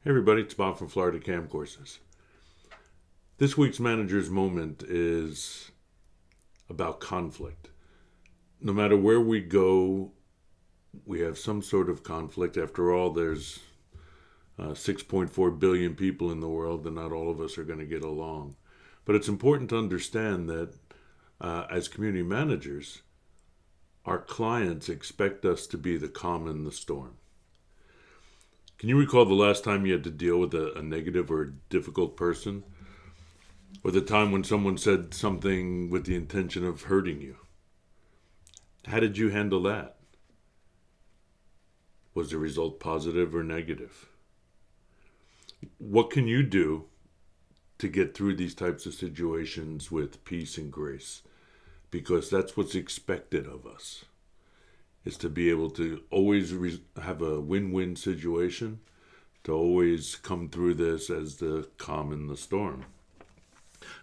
Hey everybody, it's Bob from Florida Cam Courses. This week's Manager's Moment is about conflict. No matter where we go, we have some sort of conflict. After all, there's 6.4 billion people in the world, and not all of us are going to get along. But it's important to understand that as community managers, our clients expect us to be the calm in the storm. Can you recall the last time you had to deal with a negative or a difficult person? Or the time when someone said something with the intention of hurting you? How did you handle that? Was the result positive or negative? What can you do to get through these types of situations with peace and grace? Because that's what's expected of us, is to be able to always have a win-win situation, to always come through this as the calm in the storm.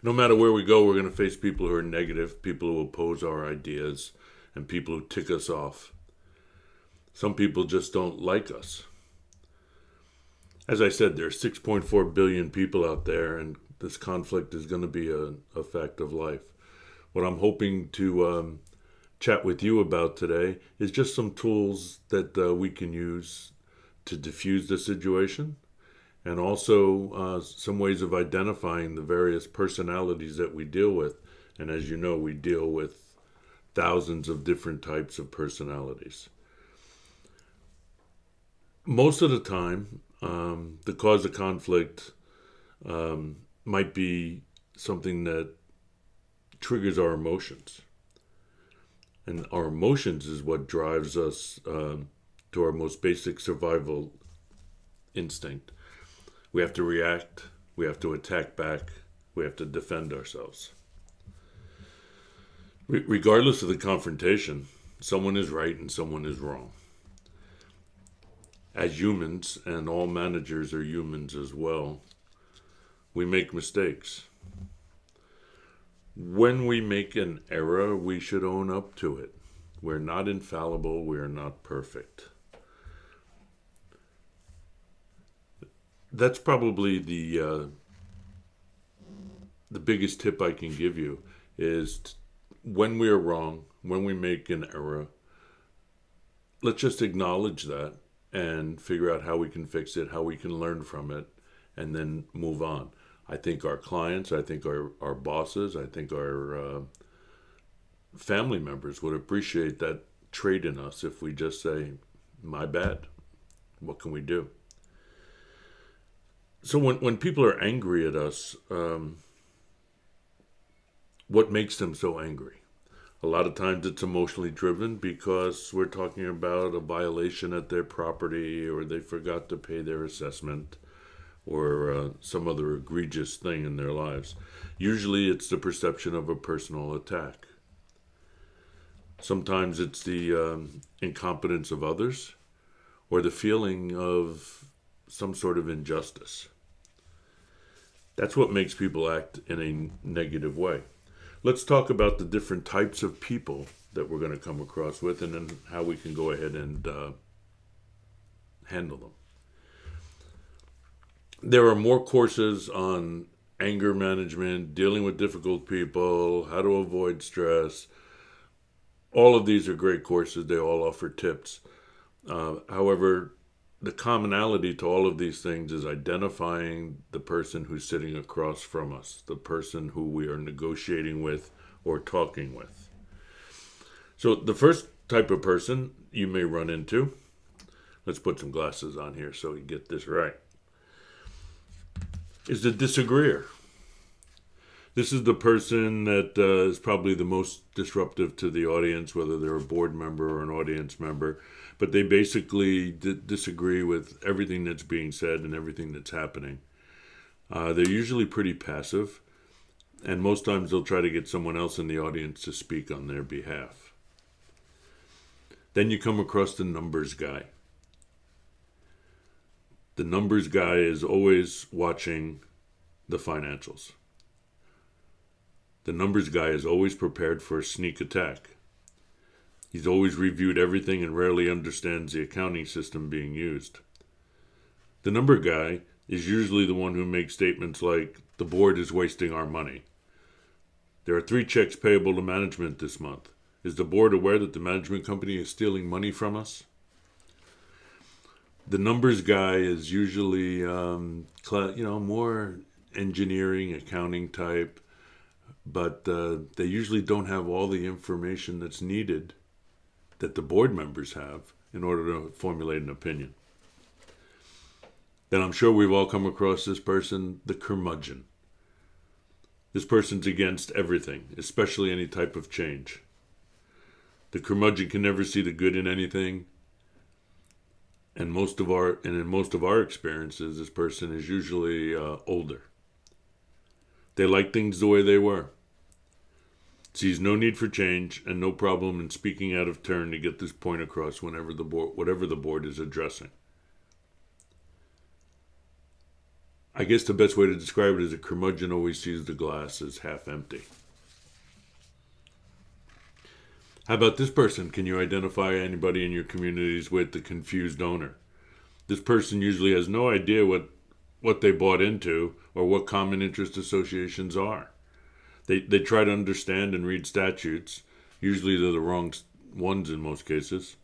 No matter where we go, we're going to face people who are negative, people who oppose our ideas, and people who tick us off. Some people just don't like us. As I said, there are 6.4 billion people out there, and this conflict is going to be a fact of life. What I'm hoping to chat with you about today is just some tools that we can use to diffuse the situation, and also some ways of identifying the various personalities that we deal with. And as you know, we deal with thousands of different types of personalities. Most of the time, the cause of conflict might be something that triggers our emotions. And our emotions is what drives us to our most basic survival instinct. We have to react, we have to attack back, we have to defend ourselves. Regardless of the confrontation, someone is right and someone is wrong. As humans, and all managers are humans as well, we make mistakes. When we make an error, we should own up to it. We're not infallible, we're not perfect. That's probably the biggest tip I can give you is when we are wrong, when we make an error, let's just acknowledge that and figure out how we can fix it, how we can learn from it, and then move on. I think our clients, I think our bosses, I think our family members would appreciate that trait in us if we just say, my bad, what can we do? So when people are angry at us, what makes them so angry? A lot of times it's emotionally driven because we're talking about a violation at their property, or they forgot to pay their assessment, or some other egregious thing in their lives. Usually it's the perception of a personal attack. Sometimes it's the incompetence of others, or the feeling of some sort of injustice. That's what makes people act in a negative way. Let's talk about the different types of people that we're going to come across with, and then how we can go ahead and handle them. There are more courses on anger management, dealing with difficult people, how to avoid stress. All of these are great courses. They all offer tips. However, the commonality to all of these things is identifying the person who's sitting across from us, the person who we are negotiating with or talking with. So the first type of person you may run into, let's put some glasses on here so we get this right, is the disagreeer. This is the person that is probably the most disruptive to the audience, whether they're a board member or an audience member. But they basically disagree with everything that's being said and everything that's happening. They're usually pretty passive, and most times they'll try to get someone else in the audience to speak on their behalf. Then you come across the numbers guy. The numbers guy is always watching the financials. The numbers guy is always prepared for a sneak attack. He's always reviewed everything and rarely understands the accounting system being used. The number guy is usually the one who makes statements like, the board is wasting our money. There are 3 checks payable to management this month. Is the board aware that the management company is stealing money from us? The numbers guy is usually, more engineering, accounting type, but they usually don't have all the information that's needed that the board members have in order to formulate an opinion. Then I'm sure we've all come across this person, the curmudgeon. This person's against everything, especially any type of change. The curmudgeon can never see the good in anything, and in most of our experiences, this person is usually older. They like things the way they were. Sees no need for change and no problem in speaking out of turn to get this point across whatever the board is addressing. I guess the best way to describe it is a curmudgeon always sees the glass as half empty. How about this person? Can you identify anybody in your communities with the confused owner? This person usually has no idea what they bought into or what common interest associations are. They try to understand and read statutes. Usually they're the wrong ones in most cases.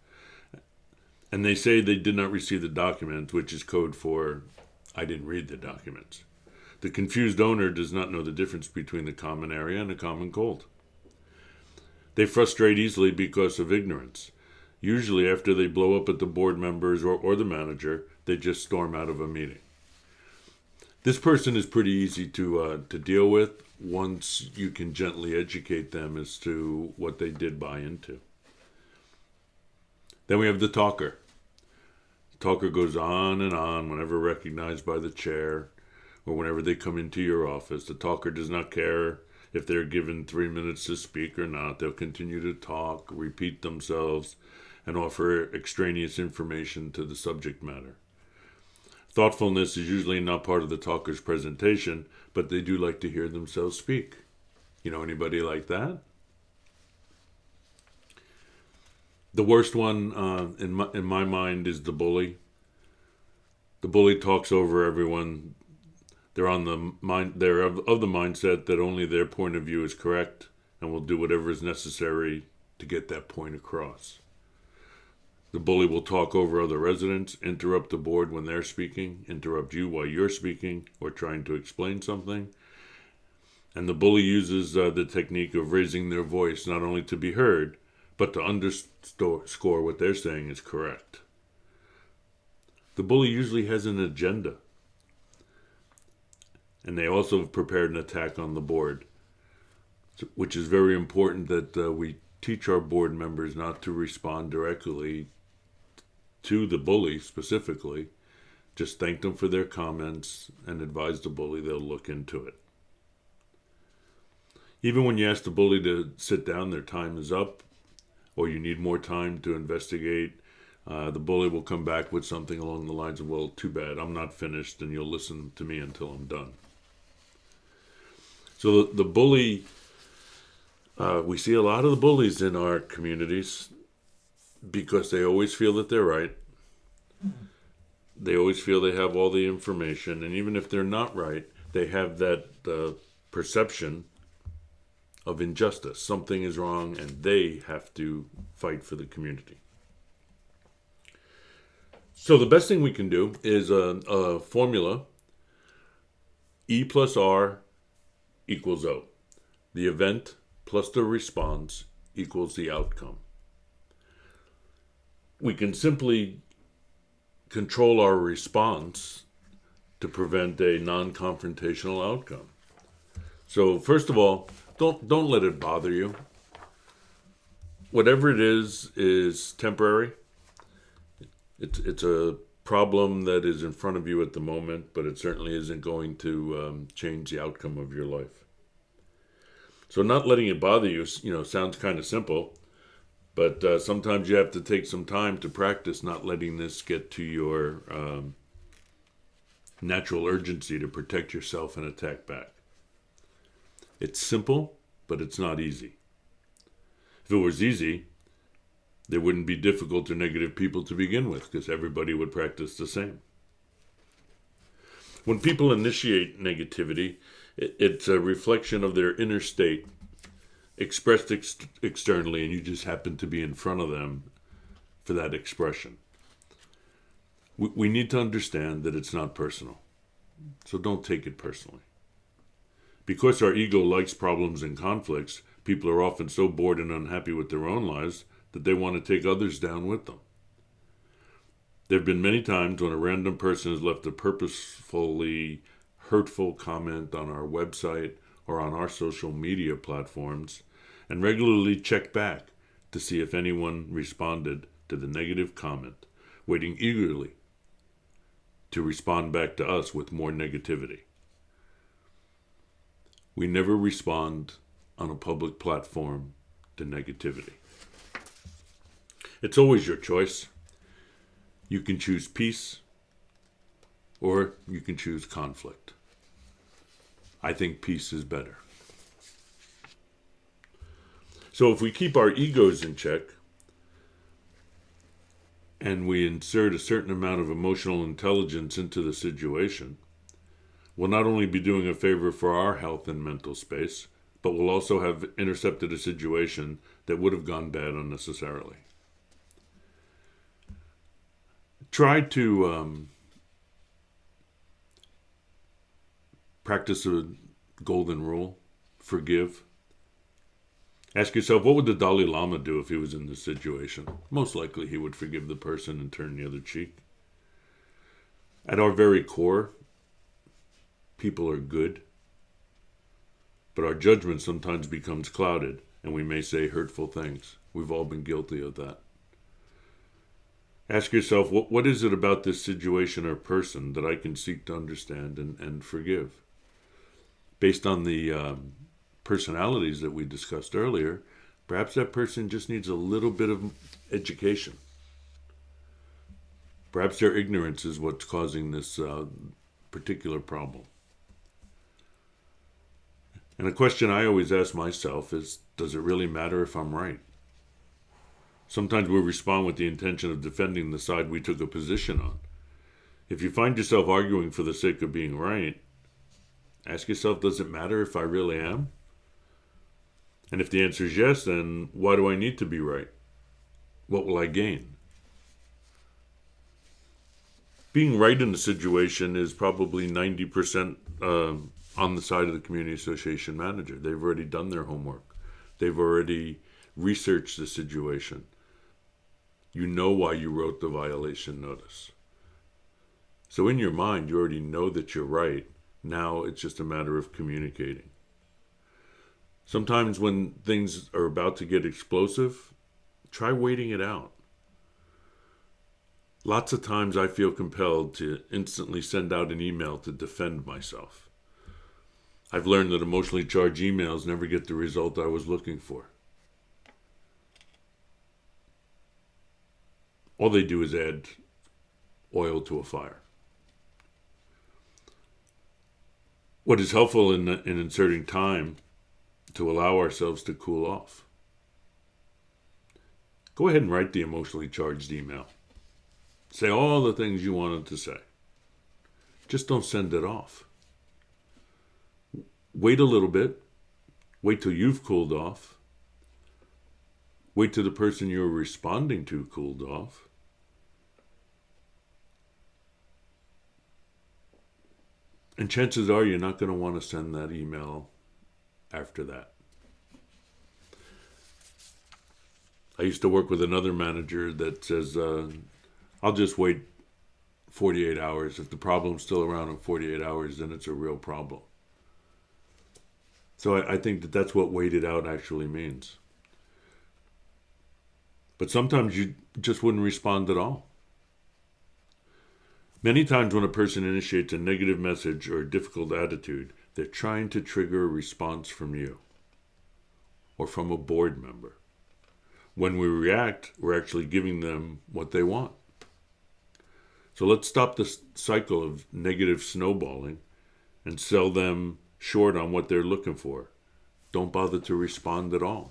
And they say they did not receive the documents, which is code for, I didn't read the documents. The confused owner does not know the difference between the common area and the common cold. They frustrate easily because of ignorance. Usually after they blow up at the board members or the manager, they just storm out of a meeting. This person is pretty easy to deal with once you can gently educate them as to what they did buy into. Then we have the talker. The talker goes on and on whenever recognized by the chair or whenever they come into your office. The talker does not care if they're given 3 minutes to speak or not. They'll continue to talk, repeat themselves, and offer extraneous information to the subject matter. Thoughtfulness is usually not part of the talker's presentation, but they do like to hear themselves speak. You know anybody like that? The worst one in my mind is the bully. The bully talks over everyone. They're of the mindset that only their point of view is correct and will do whatever is necessary to get that point across. The bully will talk over other residents, interrupt the board when they're speaking, interrupt you while you're speaking or trying to explain something. And the bully uses the technique of raising their voice not only to be heard, but to underscore what they're saying is correct. The bully usually has an agenda. And they also have prepared an attack on the board, which is very important that we teach our board members not to respond directly to the bully specifically. Just thank them for their comments and advise the bully they'll look into it. Even when you ask the bully to sit down, their time is up, or you need more time to investigate, the bully will come back with something along the lines of, well, too bad, I'm not finished, and you'll listen to me until I'm done. So the bully, we see a lot of the bullies in our communities because they always feel that they're right. They always feel they have all the information. And even if they're not right, they have that perception of injustice. Something is wrong and they have to fight for the community. So the best thing we can do is a formula, E plus R equals O. The event plus the response equals the outcome. We can simply control our response to prevent a non-confrontational outcome. So first of all, don't let it bother you. Whatever it is temporary. It's a problem that is in front of you at the moment, but it certainly isn't going to change the outcome of your life. So not letting it bother you, sounds kind of simple, but sometimes you have to take some time to practice not letting this get to your natural urgency to protect yourself and attack back. It's simple, but it's not easy. If it was easy, there wouldn't be difficult or negative people to begin with because everybody would practice the same. When people initiate negativity, it's a reflection of their inner state expressed externally, and you just happen to be in front of them for that expression. We need to understand that it's not personal. So don't take it personally. Because our ego likes problems and conflicts, people are often so bored and unhappy with their own lives that they want to take others down with them. There have been many times when a random person has left a purposefully hurtful comment on our website or on our social media platforms and regularly check back to see if anyone responded to the negative comment, waiting eagerly to respond back to us with more negativity. We never respond on a public platform to negativity. It's always your choice. You can choose peace or you can choose conflict. I think peace is better. So if we keep our egos in check and we insert a certain amount of emotional intelligence into the situation, we'll not only be doing a favor for our health and mental space, but we'll also have intercepted a situation that would have gone bad unnecessarily. Try to practice a golden rule: forgive. Ask yourself, what would the Dalai Lama do if he was in this situation? Most likely he would forgive the person and turn the other cheek. At our very core, people are good, but our judgment sometimes becomes clouded and we may say hurtful things. We've all been guilty of that. Ask yourself, what is it about this situation or person that I can seek to understand and forgive? Based on the personalities that we discussed earlier, perhaps that person just needs a little bit of education. Perhaps their ignorance is what's causing this particular problem. And a question I always ask myself is, does it really matter if I'm right? Sometimes we respond with the intention of defending the side we took a position on. If you find yourself arguing for the sake of being right, ask yourself, does it matter if I really am? And if the answer is yes, then why do I need to be right? What will I gain? Being right in the situation is probably 90% on the side of the community association manager. They've already done their homework. They've already researched the situation. You know why you wrote the violation notice. So in your mind, you already know that you're right. Now it's just a matter of communicating. Sometimes when things are about to get explosive, try waiting it out. Lots of times I feel compelled to instantly send out an email to defend myself. I've learned that emotionally charged emails never get the result I was looking for. All they do is add oil to a fire. What is helpful in inserting time to allow ourselves to cool off? Go ahead and write the emotionally charged email. Say all the things you wanted to say. Just don't send it off. Wait a little bit. Wait till you've cooled off. Wait till the person you're responding to cooled off. And chances are you're not going to want to send that email after that. I used to work with another manager that says, I'll just wait 48 hours. If the problem's still around in 48 hours, then it's a real problem. So I think that that's what wait it out actually means. But sometimes you just wouldn't respond at all. Many times when a person initiates a negative message or a difficult attitude, they're trying to trigger a response from you or from a board member. When we react, we're actually giving them what they want. So let's stop this cycle of negative snowballing and sell them short on what they're looking for. Don't bother to respond at all.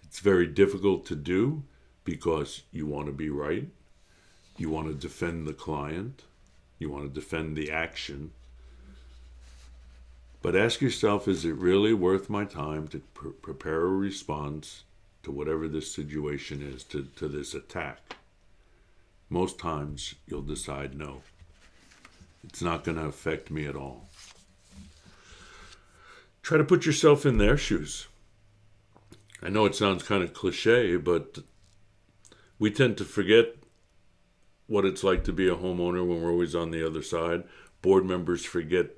It's very difficult to do because you want to be right. You want to defend the client. You want to defend the action. But ask yourself, is it really worth my time to prepare a response to whatever this situation is, to this attack? Most times you'll decide no. It's not going to affect me at all. Try to put yourself in their shoes. I know it sounds kind of cliche, but we tend to forget what it's like to be a homeowner when we're always on the other side. Board members forget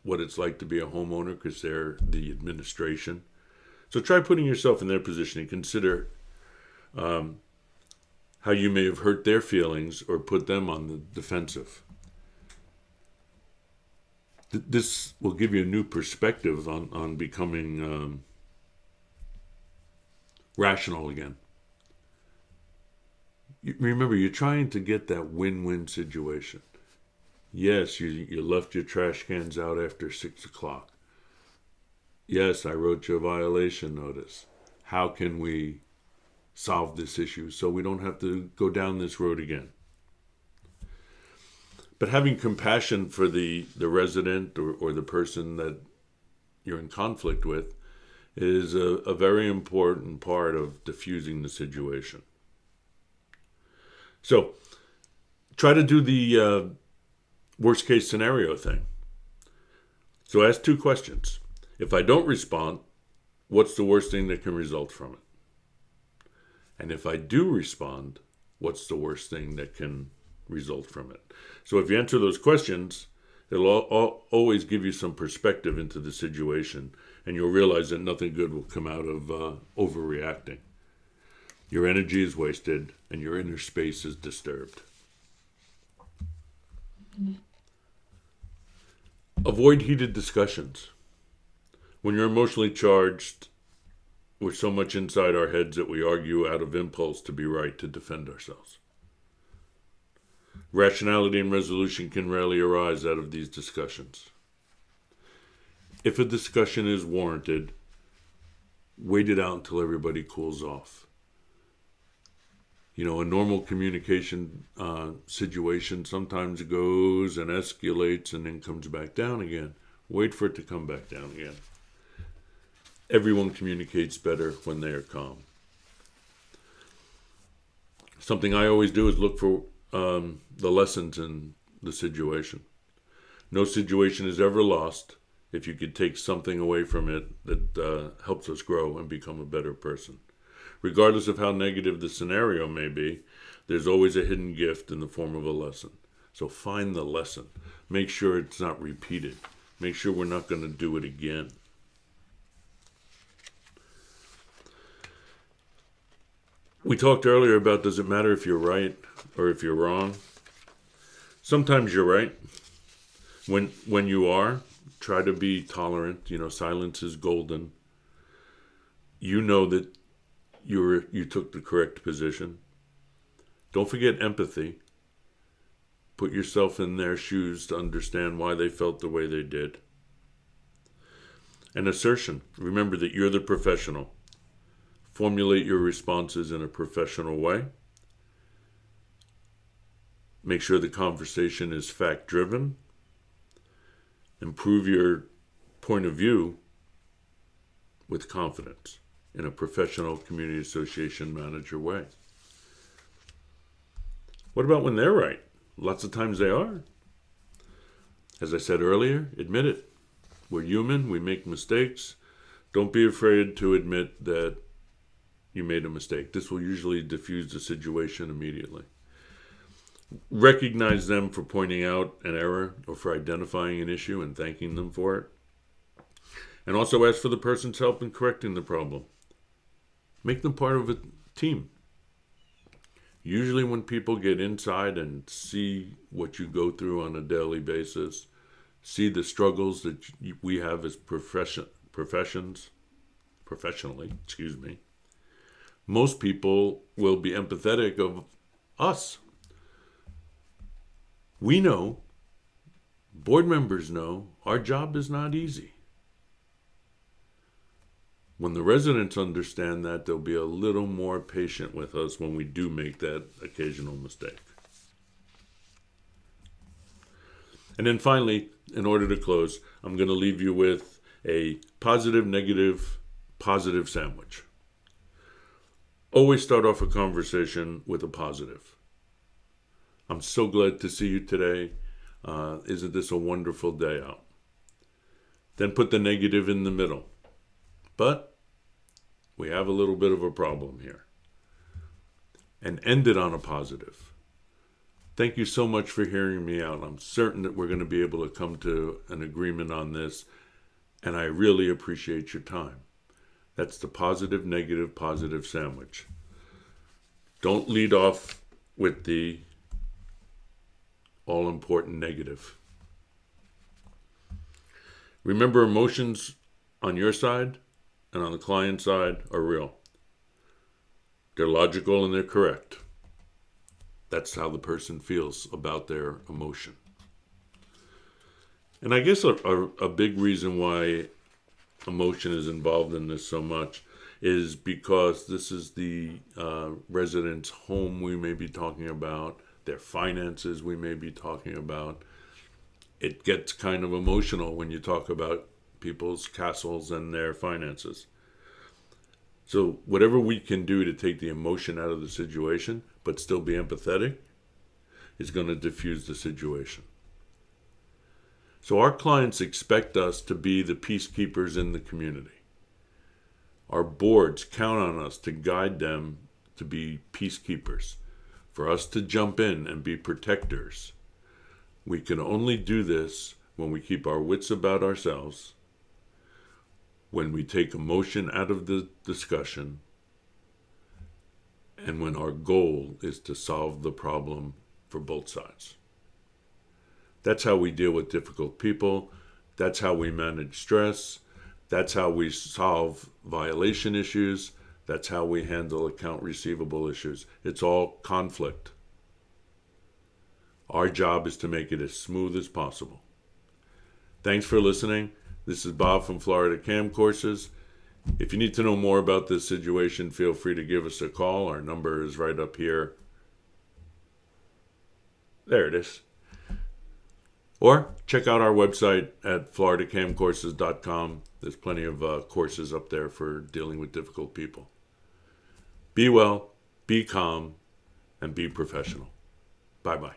what it's like to be a homeowner because they're the administration. So try putting yourself in their position and consider how you may have hurt their feelings or put them on the defensive. This will give you a new perspective on becoming rational again. Remember, you're trying to get that win-win situation. Yes, you left your trash cans out after 6 o'clock. Yes, I wrote you a violation notice. How can we solve this issue so we don't have to go down this road again? But having compassion for the resident or the person that you're in conflict with is a very important part of diffusing the situation. So try to do the worst case scenario thing. So ask 2 questions. If I don't respond, what's the worst thing that can result from it? And if I do respond, what's the worst thing that can result from it? So if you answer those questions, it'll always give you some perspective into the situation, and you'll realize that nothing good will come out of overreacting. Your energy is wasted, and your inner space is disturbed. Avoid heated discussions. When you're emotionally charged, we're so much inside our heads that we argue out of impulse to be right, to defend ourselves. Rationality and resolution can rarely arise out of these discussions. If a discussion is warranted, wait it out until everybody cools off. You know, a normal communication situation sometimes goes and escalates and then comes back down again. Wait for it to come back down again. Everyone communicates better when they are calm. Something I always do is look for the lessons in the situation. No situation is ever lost if you could take something away from it that helps us grow and become a better person. Regardless of how negative the scenario may be, there's always a hidden gift in the form of a lesson. So find the lesson. Make sure it's not repeated. Make sure we're not going to do it again. We talked earlier about, does it matter if you're right or if you're wrong? Sometimes you're right. When you are, try to be tolerant. You know, silence is golden. You know that you took the correct position. Don't forget empathy. Put yourself in their shoes to understand why they felt the way they did. And assertion. Remember that you're the professional. Formulate your responses in a professional way. Make sure the conversation is fact-driven. Improve your point of view with confidence in a professional community association manager way. What about when they're right? Lots of times they are. As I said earlier, admit it. We're human, we make mistakes. Don't be afraid to admit that you made a mistake. This will usually diffuse the situation immediately. Recognize them for pointing out an error or for identifying an issue and thanking them for it. And also ask for the person's help in correcting the problem. Make them part of a team. Usually when people get inside and see what you go through on a daily basis, see the struggles that we have as professionally, most people will be empathetic of us. We know, board members know, our job is not easy. When the residents understand that, they'll be a little more patient with us when we do make that occasional mistake. And then finally, in order to close, I'm going to leave you with a positive, negative, positive sandwich. Always start off a conversation with a positive. I'm so glad to see you today. Isn't this a wonderful day out? Then put the negative in the middle. But we have a little bit of a problem here. And end it on a positive. Thank you so much for hearing me out. I'm certain that we're going to be able to come to an agreement on this, and I really appreciate your time. That's the positive, negative, positive sandwich. Don't lead off with the all-important negative. Remember, emotions on your side and on the client side are real. They're logical and they're correct. That's how the person feels about their emotion. And I guess a big reason why emotion is involved in this so much is because this is the resident's home we may be talking about, their finances we may be talking about. It gets kind of emotional when you talk about people's castles and their finances. So whatever we can do to take the emotion out of the situation, but still be empathetic, is going to diffuse the situation. So our clients expect us to be the peacekeepers in the community. Our boards count on us to guide them to be peacekeepers, for us to jump in and be protectors. We can only do this when we keep our wits about ourselves, when we take emotion out of the discussion, and when our goal is to solve the problem for both sides. That's how we deal with difficult people. That's how we manage stress. That's how we solve violation issues. That's how we handle account receivable issues. It's all conflict. Our job is to make it as smooth as possible. Thanks for listening. This is Bob from Florida CAM Courses. If you need to know more about this situation, feel free to give us a call. Our number is right up here. There it is. Or check out our website at floridacamcourses.com. There's plenty of courses up there for dealing with difficult people. Be well, be calm, and be professional. Bye-bye.